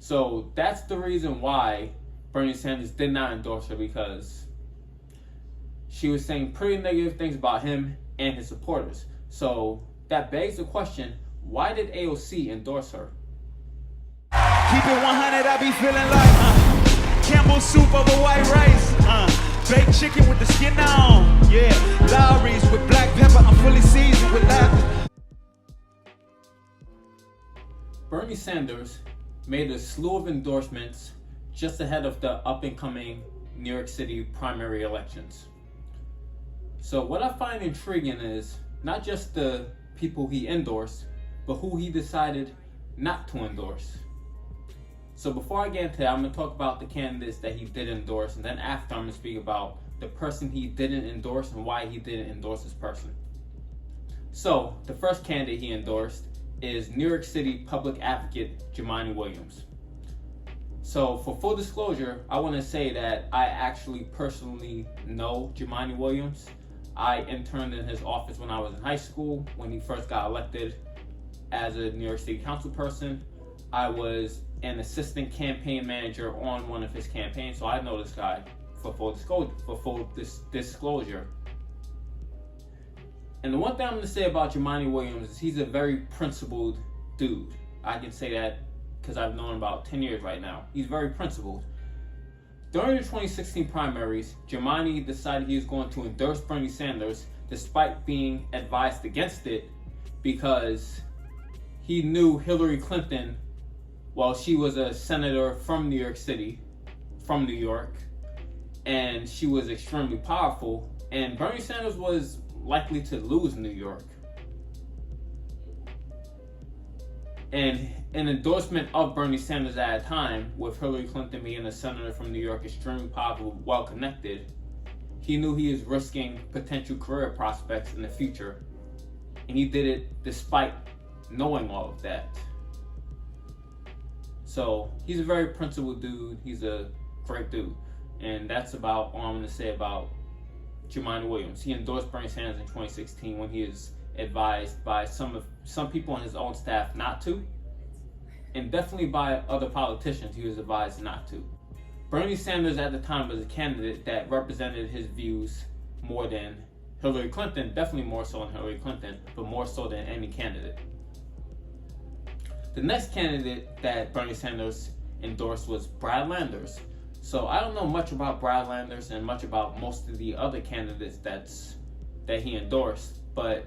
So that's the reason why Bernie Sanders did not endorse her, because she was saying pretty negative things about him and his supporters. So that begs the question, why did AOC endorse her? Keep it 100, I be feeling like Campbell soup over white rice, baked chicken with the skin on, yeah, Lowry's with black pepper, I'm fully seasoned with laughter. Bernie Sanders made a slew of endorsements just ahead of the up-and-coming New York City primary elections. So what I find intriguing is not just the people he endorsed, but who he decided not to endorse. So before I get into that, I'm going to talk about the candidates that he did endorse, and then after I'm going to speak about the person he didn't endorse and why he didn't endorse this person. So the first candidate he endorsed is New York City public advocate Jumaane Williams. So for full disclosure, I want to say that I actually personally know Jumaane Williams. I interned in his office when I was in high school, when he first got elected as a New York City council person. I was an assistant campaign manager on one of his campaigns, so I know this guy for full disclosure. And the one thing I'm going to say about Jumaane Williams is he's a very principled dude. I can say that because I've known him about 10 years right now. He's very principled. During the 2016 primaries, Jumaane decided he was going to endorse Bernie Sanders despite being advised against it, because he knew Hillary Clinton, well, she was a senator from New York City, from New York, and she was extremely powerful, and Bernie Sanders was likely to lose New York. And an endorsement of Bernie Sanders at a time, with Hillary Clinton being a senator from New York, extremely powerful, well connected, he knew he was risking potential career prospects in the future. And he did it despite knowing all of that. So he's a very principled dude. He's a great dude. And that's about all I'm going to say about Jumaane Williams. He endorsed Bernie Sanders in 2016 when he was advised by some people on his own staff not to, and definitely by other politicians he was advised not to. Bernie Sanders at the time was a candidate that represented his views more than Hillary Clinton, definitely more so than Hillary Clinton, but more so than any candidate. The next candidate that Bernie Sanders endorsed was Brad Landers. So I don't know much about Brad Landers and much about most of the other candidates that he endorsed, but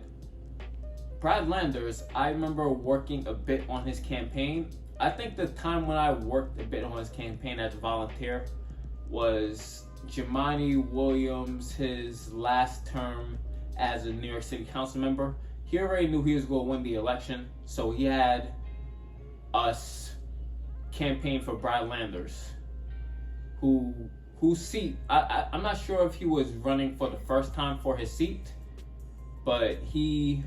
Brad Landers, I remember working a bit on his campaign. I think the time when I worked a bit on his campaign as a volunteer was Jumaane Williams, his last term as a New York City council member. He already knew he was going to win the election, so he had us campaign for Brad Landers, whose seat, I'm not sure if he was running for the first time for his seat, but he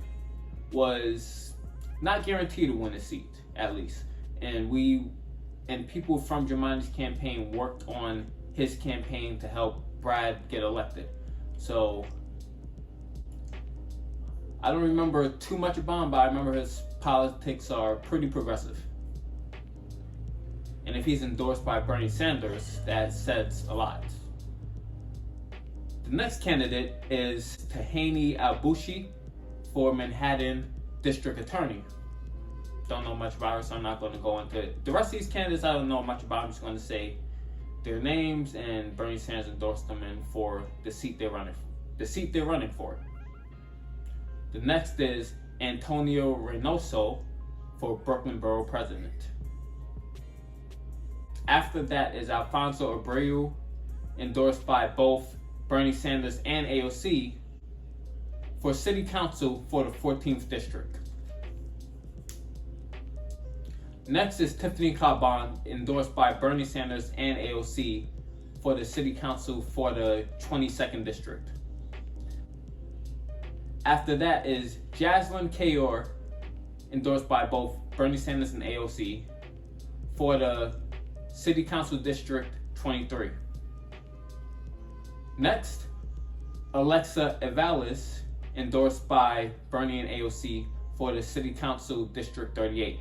was not guaranteed to win a seat, at least. And people from Jumaane's campaign worked on his campaign to help Brad get elected. So I don't remember too much about him, but I remember his politics are pretty progressive. And if he's endorsed by Bernie Sanders, that says a lot. The next candidate is Tahani Albushi for Manhattan District Attorney. Don't know much about her, so I'm not going to go into it. The rest of these candidates I don't know much about. I'm just going to say their names, and Bernie Sanders endorsed them in for the seat they're running for. The next is Antonio Reynoso for Brooklyn Borough President. After that is Alfonso Abreu, endorsed by both Bernie Sanders and AOC, for City Council for the 14th District. Next is Tiffany Caban, endorsed by Bernie Sanders and AOC for the City Council for the 22nd District. After that is Jaslyn Kayor, endorsed by both Bernie Sanders and AOC for the City Council District 23. Next, Alexa Evalis, endorsed by Bernie and AOC for the City Council District 38.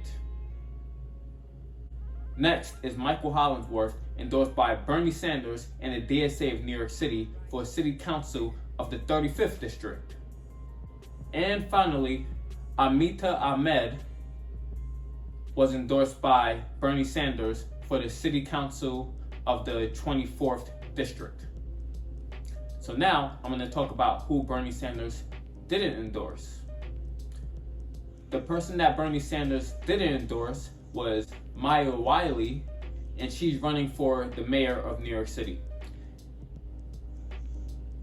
Next is Michael Hollingsworth, endorsed by Bernie Sanders and the DSA of New York City for City Council of the 35th District. And finally, Amita Ahmed was endorsed by Bernie Sanders for the City Council of the 24th District. So now I'm going to talk about who Bernie Sanders didn't endorse. The person that Bernie Sanders didn't endorse was Maya Wiley, and she's running for the mayor of New York City.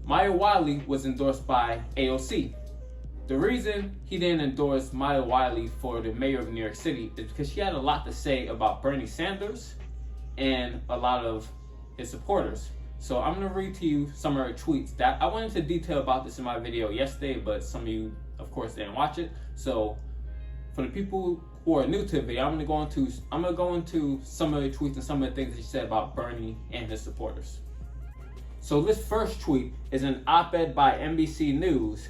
Maya Wiley was endorsed by AOC. The reason he didn't endorse Maya Wiley for the mayor of New York City is because she had a lot to say about Bernie Sanders and a lot of his supporters. So I'm going to read to you some of her tweets. That I went into detail about this in my video yesterday, but some of you, of course, didn't watch it. So for the people who are new to the video, I'm gonna go into some of the tweets and some of the things that she said about Bernie and his supporters. So this first tweet is an op-ed by NBC News.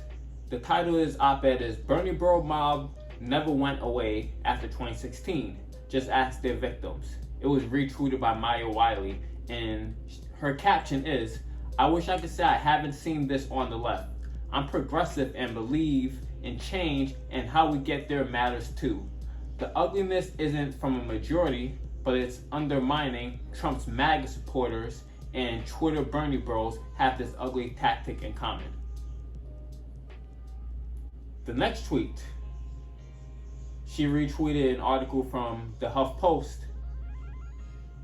The title of this op-ed is "Bernie Bro Mob Never Went Away After 2016. Just ask their victims." It was retweeted by Maya Wiley, and her caption is, "I wish I could say I haven't seen this on the left. I'm progressive and believe in change, and how we get there matters too. The ugliness isn't from a majority, but it's undermining Trump's MAGA supporters, and Twitter Bernie bros have this ugly tactic in common." The next tweet, she retweeted an article from the HuffPost.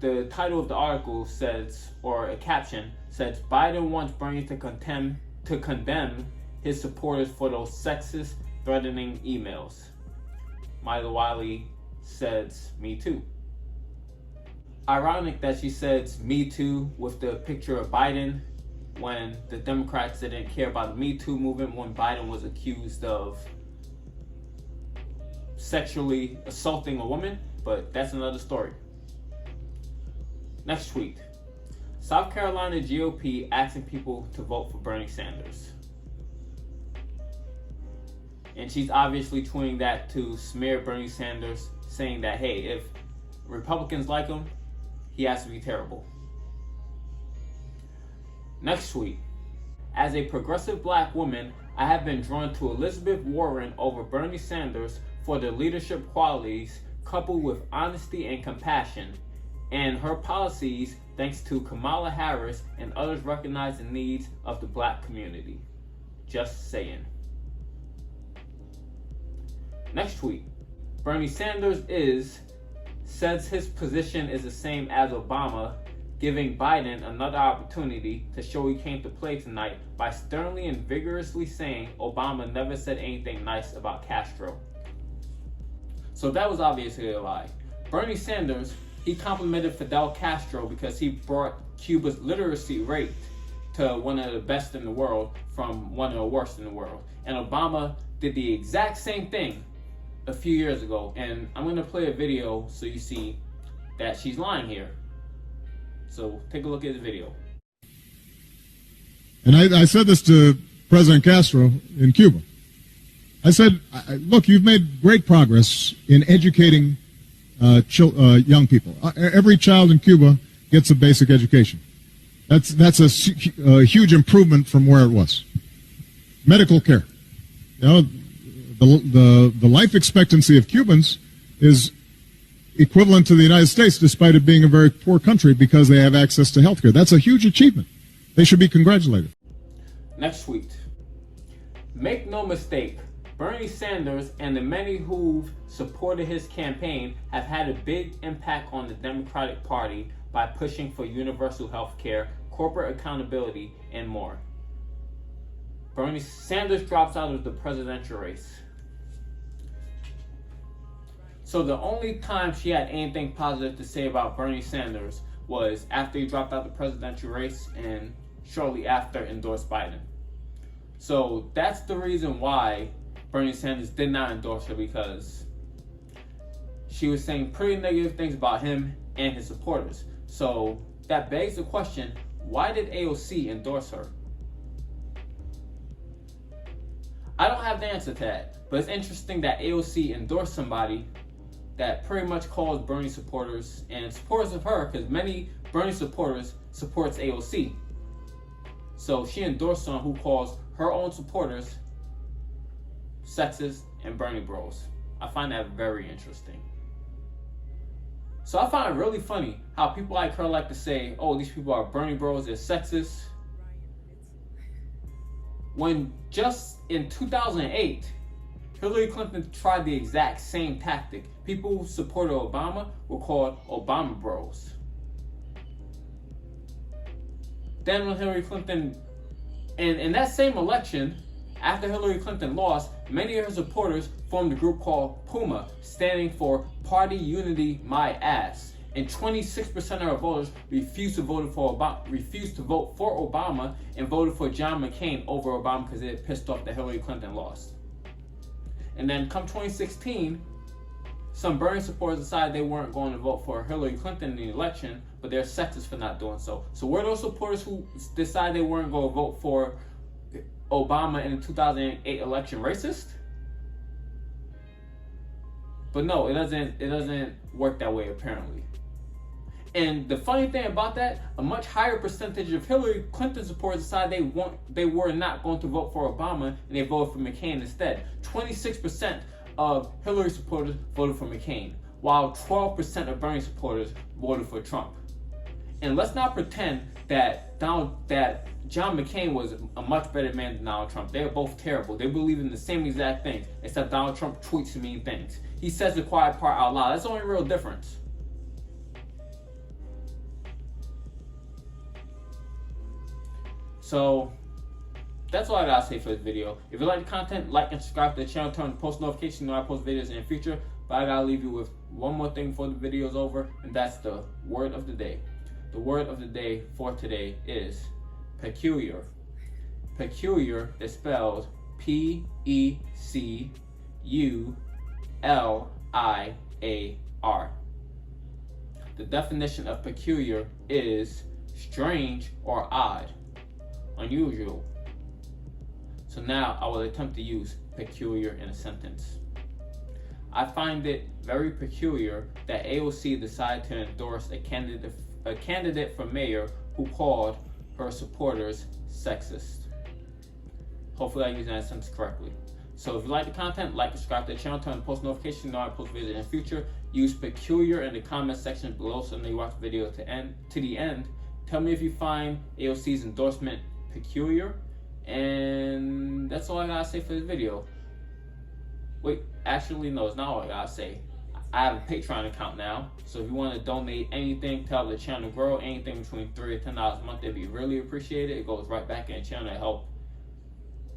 The title of the article says, or a caption says, "Biden wants Bernie to condemn his supporters for those sexist, threatening emails." Maya Wiley says, "Me too." Ironic that she says "Me too" with the picture of Biden when the Democrats didn't care about the Me Too movement when Biden was accused of sexually assaulting a woman, but that's another story. Next tweet. South Carolina GOP asking people to vote for Bernie Sanders. And she's obviously tweeting that to smear Bernie Sanders, saying that, hey, if Republicans like him, he has to be terrible. Next tweet. As a progressive black woman, I have been drawn to Elizabeth Warren over Bernie Sanders for the leadership qualities coupled with honesty and compassion, and her policies thanks to Kamala Harris and others recognize the needs of the black community. Just saying. Next tweet. Bernie Sanders says his position is the same as Obama, giving Biden another opportunity to show he came to play tonight by sternly and vigorously saying Obama never said anything nice about Castro. So that was obviously a lie. Bernie Sanders, he complimented Fidel Castro because he brought Cuba's literacy rate to one of the best in the world from one of the worst in the world. And Obama did the exact same thing a few years ago. And I'm going to play a video so you see that she's lying here. So take a look at the video. And I said this to President Castro in Cuba. I said, look, you've made great progress in educating young people. Every child in Cuba gets a basic education. That's a huge improvement from where it was. Medical care. You know, the life expectancy of Cubans is equivalent to the United States, despite it being a very poor country, because they have access to health care. That's a huge achievement. They should be congratulated. Next tweet. Make no mistake, Bernie Sanders and the many who've supported his campaign have had a big impact on the Democratic Party by pushing for universal health care, corporate accountability, and more. Bernie Sanders drops out of the presidential race. So the only time she had anything positive to say about Bernie Sanders was after he dropped out the presidential race and shortly after endorsed Biden. So that's the reason why Bernie Sanders did not endorse her, because she was saying pretty negative things about him and his supporters. So that begs the question, why did AOC endorse her? I don't have the answer to that, but it's interesting that AOC endorsed somebody that pretty much calls Bernie supporters and supporters of her, because many Bernie supporters supports AOC. So she endorsed someone who calls her own supporters sexist and Bernie bros. I find that very interesting. So I find it really funny how people like her like to say, oh, these people are Bernie bros, they're sexist. When just in 2008, Hillary Clinton tried the exact same tactic. People who supported Obama were called Obama bros. Then when Hillary Clinton, and in that same election, after Hillary Clinton lost, many of her supporters formed a group called PUMA, standing for Party Unity My Ass. And 26% of her voters refused to vote for Obama and voted for John McCain over Obama because they had pissed off that Hillary Clinton lost. And then come 2016, some Bernie supporters decided they weren't going to vote for Hillary Clinton in the election, but they're sexist for not doing so. So were those supporters who decided they weren't going to vote for Obama in the 2008 election racist? But no, it doesn't work that way apparently. And the funny thing about that, a much higher percentage of Hillary Clinton supporters decided they were not going to vote for Obama and they voted for McCain instead. 26% of Hillary supporters voted for McCain, while 12% of Bernie supporters voted for Trump. And let's not pretend that John McCain was a much better man than Donald Trump. They're both terrible. They believe in the same exact things, except Donald Trump tweets mean things. He says the quiet part out loud. That's the only real difference. So that's all I gotta say for this video. If you like the content, like and subscribe to the channel, turn on post notifications, know I post videos in the future. But I gotta leave you with one more thing before the video is over, and that's the word of the day. The word of the day for today is peculiar. Peculiar is spelled P-E-C-U-L-I-A-R. The definition of peculiar is strange or odd, unusual. So now I will attempt to use peculiar in a sentence. I find it very peculiar that AOC decided to endorse a candidate for mayor who called her supporters sexist. Hopefully I use that sentence correctly. So if you like the content, like, subscribe to the channel, turn on post notifications, know I post videos in the future. Use peculiar in the comment section below so that you watch the video to the end. Tell me if you find AOC's endorsement peculiar. And that's all I gotta say for this video. Wait, actually no, it's not all I gotta say. I have a Patreon account now, so if you want to donate anything to help the channel grow, anything between $3 to $10 a month, it'd be really appreciated. It goes right back in the channel to help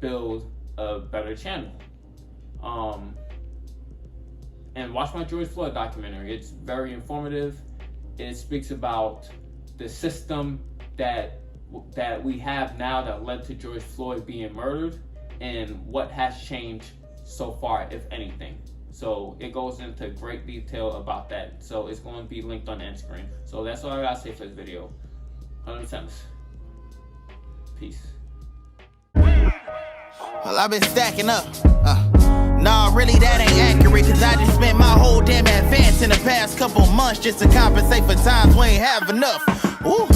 build a better channel. And watch my George Floyd documentary. It's very informative. It speaks about the system that we have now that led to George Floyd being murdered and what has changed so far, if anything. So it goes into great detail about that. So it's going to be linked on the end screen. So that's all I gotta say for this video. 100%. Peace. Well, I've been stacking up. Nah, really that ain't accurate, cause I just spent my whole damn advance in the past couple months just to compensate for times we ain't have enough. Ooh.